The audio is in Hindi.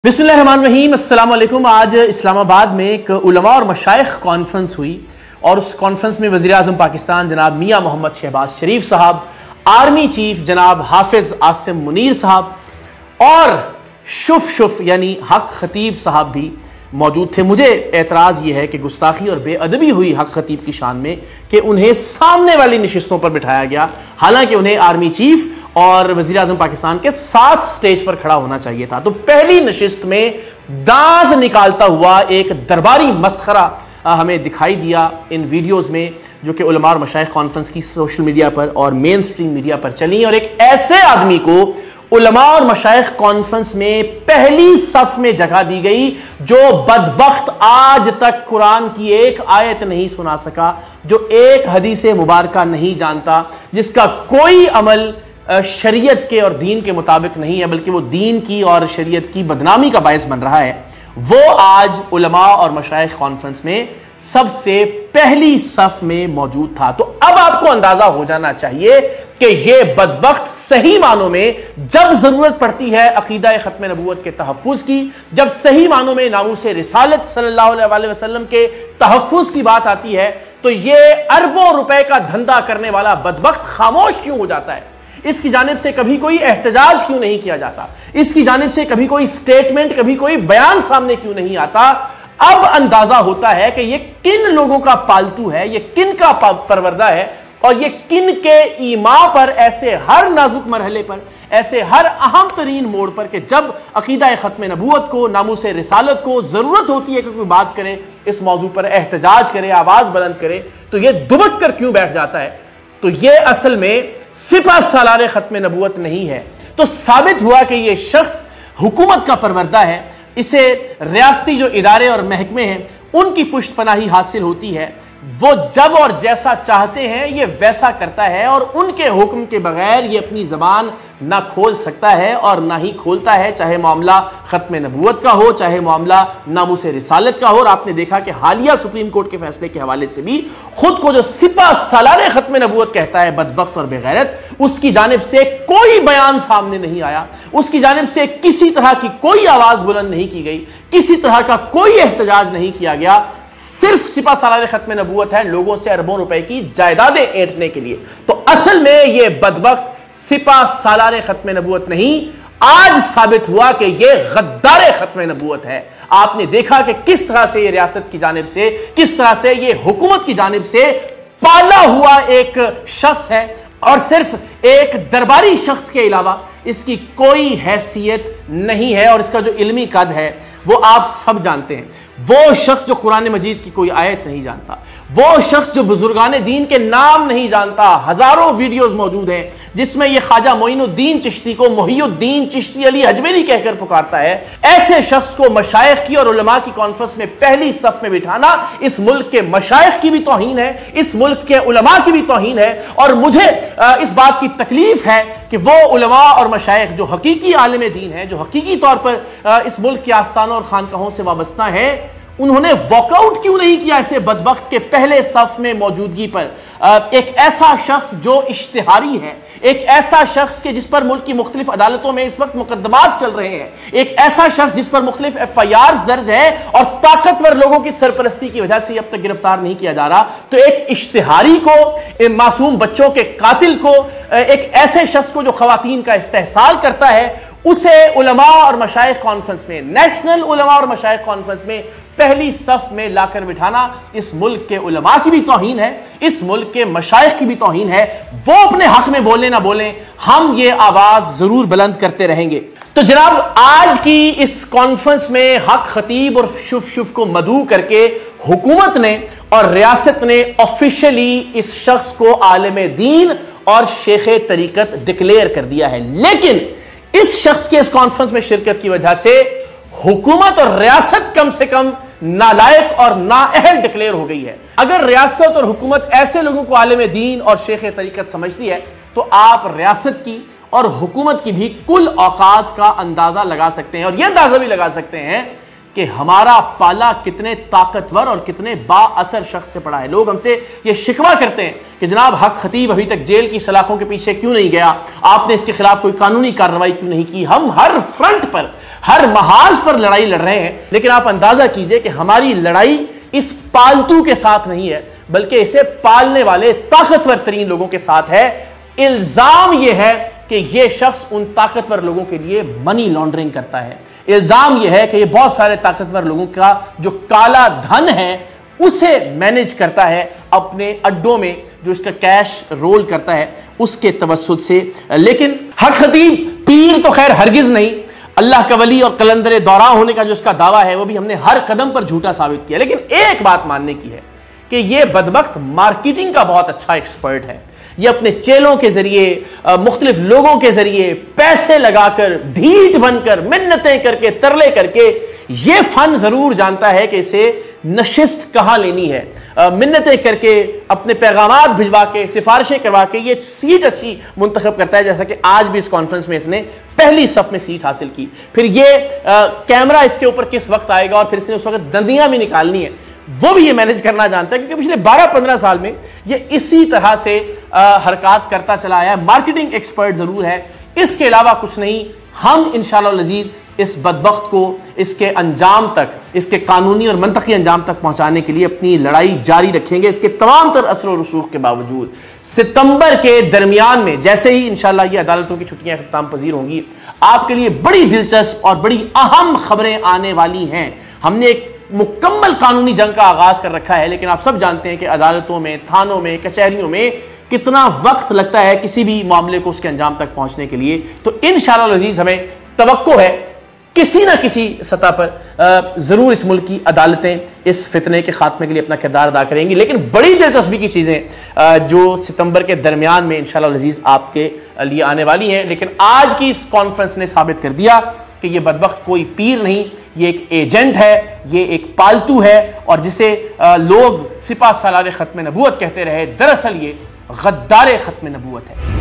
बिस्मिल्लाहिर्रहमानिर्रहीम, अस्सलाम वालेकुम। आज इस्लामाबाद में एक उलमा और मशाइख कॉन्फ्रेंस हुई और उस कॉन्फ्रेंस में वज़ीर आज़म पाकिस्तान जनाब मियाँ मोहम्मद शहबाज शरीफ साहब, आर्मी चीफ जनाब हाफिज आसिम मुनीर साहब और शुफ यानी हक खतीब साहब भी मौजूद थे। मुझे एतराज़ ये है कि गुस्ताखी और बेअदबी हुई हक खतीब की शान में कि उन्हें सामने वाली नशिस्तों पर बिठाया गया, हालांकि उन्हें आर्मी चीफ और वज़ीर आज़म पाकिस्तान के साथ स्टेज पर खड़ा होना चाहिए था। तो पहली नशिस्त में दांत निकालता हुआ एक दरबारी मस्खरा हमें दिखाई दिया इन वीडियोस में, जो कि उलमा और मशाइख कॉन्फ्रेंस की सोशल मीडिया पर और मेन स्ट्रीम मीडिया पर चली। और एक ऐसे आदमी को उलमा और मशाइख कॉन्फ्रेंस में पहली सफ में जगह दी गई जो बदबख्त आज तक कुरान की एक आयत नहीं सुना सका, जो एक हदीस मुबारका नहीं जानता, जिसका कोई अमल शरीयत के और दीन के मुताबिक नहीं है, बल्कि वो दीन की और शरीयत की बदनामी का बायस बन रहा है। वो आज उलमा और मशाइख कॉन्फ्रेंस में सबसे पहली सफ में मौजूद था। तो अब आपको अंदाजा हो जाना चाहिए कि ये बदबख्त सही मानों में जब जरूरत पड़ती है अकीदा खत्म नबूवत के तहफ़्फ़ुज़ की, जब सही मानों में नामूस रिसालत सल्लल्लाहु अलैहि वसल्लम के तहफ़्फ़ुज़ की बात आती है, तो ये अरबों रुपए का धंधा करने वाला बदबख्त खामोश क्यों हो जाता है? इसकी जानिब से कभी कोई एहतजाज क्यों नहीं किया जाता? इसकी जानिब से कभी कोई स्टेटमेंट, कभी कोई बयान सामने क्यों नहीं आता? अब अंदाजा होता है कि ये किन लोगों का पालतू है, ये किन का परवरदा है और ये किन के ईमा पर ऐसे हर नाजुक मरहले पर, ऐसे हर अहम तरीन मोड़ पर कि जब अकीदा खत्म नबूवत को, नामूस रिसालत को जरूरत होती है कि कोई बात करे, इस मौजू पर एहतजाज करे, आवाज बुलंद करे, तो ये दुबक कर क्यों बैठ जाता है? तो ये असल में सिपा सालार खत्म नबूवत नहीं है। तो साबित हुआ कि ये शख्स हुकूमत का परवरदा है, इसे रियासती जो इदारे और महकमे हैं उनकी पुष्टपनाही हासिल होती है। वो जब और जैसा चाहते हैं ये वैसा करता है और उनके हुक्म के बगैर ये अपनी जबान ना खोल सकता है और ना ही खोलता है, चाहे मामला खत्म नबूवत का हो, चाहे मामला नामूस रिसालत का हो। और आपने देखा कि हालिया सुप्रीम कोर्ट के फैसले के हवाले से भी खुद को जो सिपा सालार खत्म नबूवत कहता है बदबख्त और बेगैरत, उसकी जानिब से कोई बयान सामने नहीं आया, उसकी जानिब से किसी तरह की कोई आवाज बुलंद नहीं की गई, किसी तरह का कोई एहतजाज नहीं किया गया। सिर्फ सिपा सालार खत्म नबूवत है लोगों से अरबों रुपए की जायदादें ऐंठने के लिए। तो असल में यह बदबख्त सिपा सालार खत्म नबूवत नहीं, आज साबित हुआ कि यह गद्दार खत्म नबूवत है। आपने देखा कि किस तरह से यह रियासत की जानिब से, किस तरह से यह हुकूमत की जानिब से पाला हुआ एक शख्स है और सिर्फ एक दरबारी शख्स के अलावा इसकी कोई हैसियत नहीं है। और इसका जो इल्मी कद है वो आप सब जानते हैं। वो शख्स जो कुरान मजीद की कोई आयत नहीं जानता, वो शख्स जो बुजुर्गाने दीन के नाम नहीं जानता। हजारों वीडियोस मौजूद हैं जिसमें यह ख्वाजा मोइनुद्दीन चिश्ती को मोहियुद्दीन चिश्ती अली अजमेरी कहकर पुकारता है। ऐसे शख्स को मशाइख की और उलमा की कॉन्फ्रेंस में पहली सफ में बिठाना इस मुल्क के मशाइख की भी तौहीन है, इस मुल्क के उलमा की भी तौहीन है। और मुझे इस बात की तकलीफ है कि वो उलमा और मशाइख जो हकीकी आलिम दीन है, जो हकीकी तौर पर इस मुल्क के आस्थानों और खानकाहों से वाबस्ता है, उन्होंने वॉकआउट क्यों नहीं किया ऐसे बदबख्त के पहले सफ में मौजूदगी पर। एक ऐसा शख्स जो इश्तिहारी है, एक ऐसा शख्स के जिस पर मुल्क की मुख्तलिफ अदालतों में इस वक्त मुकदमात चल रहे हैं, एक ऐसा शख्स जिस पर मुख्तलिफ FIR दर्ज है और ताकतवर लोगों की सरपरस्ती की वजह से अब तक गिरफ्तार नहीं किया जा रहा। तो एक इश्तिहारी को, मासूम बच्चों के कातिल को, एक ऐसे शख्स को जो खवातीन का इस्तेहसाल करता है, उसे उलमा और मशाइख कॉन्फ्रेंस में, नेशनल उलमा और मशाइख कॉन्फ्रेंस में पहली सफ में लाकर बिठाना इस मुल्क के उलमा की भी तौहीन है, इस मुल्क के मशाइख की भी तौहीन है। वो अपने हक में बोले ना बोले, हम ये आवाज जरूर बुलंद करते रहेंगे। तो जनाब, आज की इस कॉन्फ्रेंस में हक खतीब और शुफ को मदऊ करके हुकूमत ने और रियासत ने ऑफिशियली इस शख्स को आलिम दीन और शेख तरीकत डिक्लेयर कर दिया है। लेकिन इस शख्स के इस कॉन्फ्रेंस में शिरकत की वजह से हुकूमत और रियासत कम से कम नालायक और नाअहल डिक्लेयर हो गई है। अगर रियासत और हुकूमत ऐसे लोगों को आलिम दीन और शेख तरीकत समझती है, तो आप रियासत की और हुकूमत की भी कुल औकात का अंदाजा लगा सकते हैं। और यह अंदाजा भी लगा सकते हैं कि हमारा पाला कितने ताकतवर और कितने बाअसर शख्स से पड़ा है। लोग हमसे ये शिकवा करते हैं कि जनाब हक खतीब अभी तक जेल की सलाखों के पीछे क्यों नहीं गया, आपने इसके खिलाफ कोई कानूनी कार्रवाई क्यों नहीं की। हम हर फ्रंट पर, हर महाज पर लड़ाई लड़ रहे हैं, लेकिन आप अंदाजा कीजिए कि हमारी लड़ाई इस पालतू के साथ नहीं है, बल्कि इसे पालने वाले ताकतवर तरीन लोगों के साथ है। इल्जाम यह है कि यह शख्स उन ताकतवर लोगों के लिए मनी लॉन्ड्रिंग करता है। इल्जाम यह है कि यह बहुत सारे ताकतवर लोगों का जो काला धन है उसे मैनेज करता है अपने अड्डों में, जो इसका कैश रोल करता है उसके तवस्सुत से। लेकिन हक खतीब पीर तो खैर हरगिज नहीं, अल्लाह का वली और कलंदर दौरा होने का जो इसका दावा है वो भी हमने हर कदम पर झूठा साबित किया। लेकिन एक बात मानने की है कि यह बदबख्त मार्केटिंग का बहुत अच्छा एक्सपर्ट है। ये अपने चेलों के जरिए, मुख्तलिफ लोगों के जरिए पैसे लगाकर, ढीठ बनकर, मिन्नतें करके, तरले करके ये फन जरूर जानता है कि इसे नशिस्त कहां लेनी है। मिन्नतें करके, अपने पैगामात भिजवा के, सिफारिशें करवा के ये सीट अच्छी मुंतखब करता है, जैसा कि आज भी इस कॉन्फ्रेंस में इसने पहली सफ में सीट हासिल की। फिर ये कैमरा इसके ऊपर किस वक्त आएगा और फिर इसने उस वक्त दंदियां भी निकालनी है, वो भी ये मैनेज करना जानता है, क्योंकि पिछले 12-15 साल में ये इसी तरह से हरकत करता चला आया है। मार्केटिंग एक्सपर्ट जरूर है, इसके अलावा कुछ नहीं। हम इंशाअल्लाह अज़ीज़ इस बदबख्त को इसके अंजाम तक, इसके कानूनी और मंतकी अंजाम तक पहुंचाने के लिए अपनी लड़ाई जारी रखेंगे। इसके तमाम तर असर और रसूख के बावजूद सितंबर के दरमियान में जैसे ही इंशाअल्लाह ये अदालतों की छुट्टियां खत्म पजीर होंगी, आपके लिए बड़ी दिलचस्प और बड़ी अहम खबरें आने वाली हैं। हमने एक मुकम्मल कानूनी जंग का आगाज कर रखा है, लेकिन आप सब जानते हैं कि अदालतों में, थानों में, कचहरियों में कितना वक्त लगता है किसी भी मामले को उसके अंजाम तक पहुंचने के लिए। तो इंशाअल्लाह अज़ीज़ हमें तवक्को है किसी ना किसी सतह पर जरूर इस मुल्क की अदालतें इस फितने के खात्मे के लिए अपना किरदार अदा करेंगी। लेकिन बड़ी दिलचस्पी की चीज़ें जो सितंबर के दरमियान में इंशाअल्लाह अज़ीज़ आपके लिए आने वाली हैं। लेकिन आज की इस कॉन्फ्रेंस ने साबित कर दिया कि ये बदबख्त कोई पीर नहीं, ये एक एजेंट है, ये एक पालतू है, और जिसे लोग सिपा सालार ख़त्म नबूवत कहते रहे, दरअसल ये गद्दार ख़त्म नबूवत है।